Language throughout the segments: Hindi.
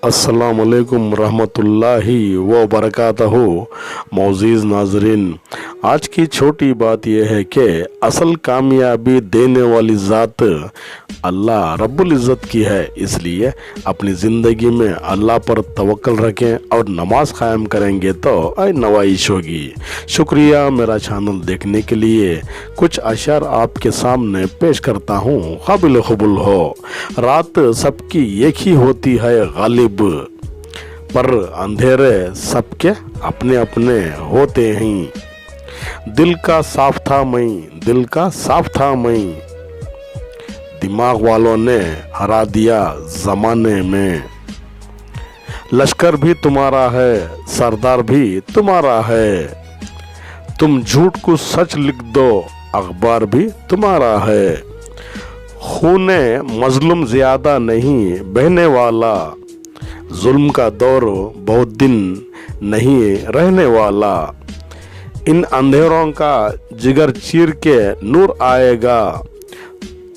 अस्सलाम वालेकुम रहमतुल्लाहि व बरकातहू। मौज़ीज़ नाज़रीन, आज की छोटी बात यह है कि असल कामयाबी देने वाली ज़ात अल्लाह रब्बुल इज़्ज़त की है। इसलिए अपनी ज़िंदगी में अल्लाह पर तवक्कल रखें और नमाज क़ायम करेंगे तो नवाइश होगी। शुक्रिया मेरा चैनल देखने के लिए। कुछ अशअर आपके सामने पेश करता हूँ, काबिल क़बूल हो। रात सबकी एक ही होती है गालिब, पर अंधेरे सबके अपने अपने होते हैं। दिल का साफ था मैं, दिमाग वालों ने हरा दिया ज़माने में। लश्कर भी तुम्हारा है, सरदार भी तुम्हारा है, तुम झूठ को सच लिख दो, अखबार भी तुम्हारा है। खूने मजलूम ज़्यादा नहीं बहने वाला, जुल्म का दौर बहुत दिन नहीं रहने वाला। इन अंधेरों का जिगर चीर के नूर आएगा,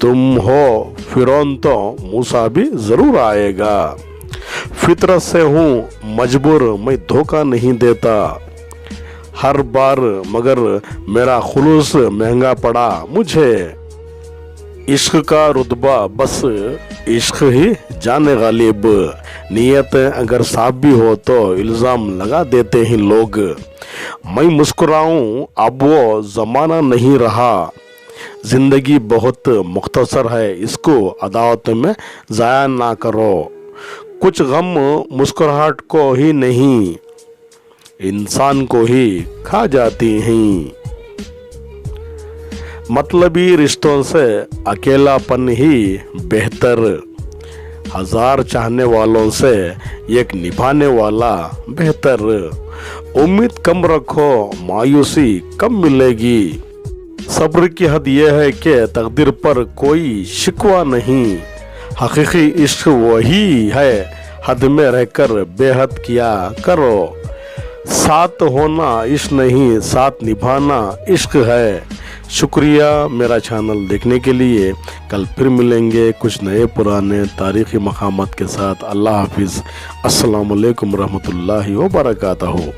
तुम हो फिरौन तो मूसा भी ज़रूर आएगा। फितरत से हूँ मजबूर, मैं धोखा नहीं देता हर बार, मगर मेरा खुलूस महंगा पड़ा मुझे। इश्क का रुतबा बस इश्क ही जाने गालिब, नीयत अगर साफ भी हो तो इल्ज़ाम लगा देते हैं लोग। मैं मुस्कुराऊं अब वो ज़माना नहीं रहा, ज़िंदगी बहुत मुख्तसर है, इसको अदावत में ज़ाया ना करो। कुछ गम मुस्कुराहट को ही नहीं, इंसान को ही खा जाती हैं। मतलबी रिश्तों से अकेलापन ही बेहतर, हजार चाहने वालों से एक निभाने वाला बेहतर। उम्मीद कम रखो, मायूसी कम मिलेगी। सब्र की हद यह है कि तकदीर पर कोई शिकवा नहीं। हकीकी इश्क वही है, हद में रहकर बेहद किया करो। साथ होना इश्क नहीं, साथ निभाना इश्क है। शुक्रिया मेरा चैनल देखने के लिए। कल फिर मिलेंगे कुछ नए पुराने तारीख़ी मक़ामात के साथ। अल्लाह हाफिज़। अस्सलामु अलैकुम रहमतुल्लाहि व बरकातहू।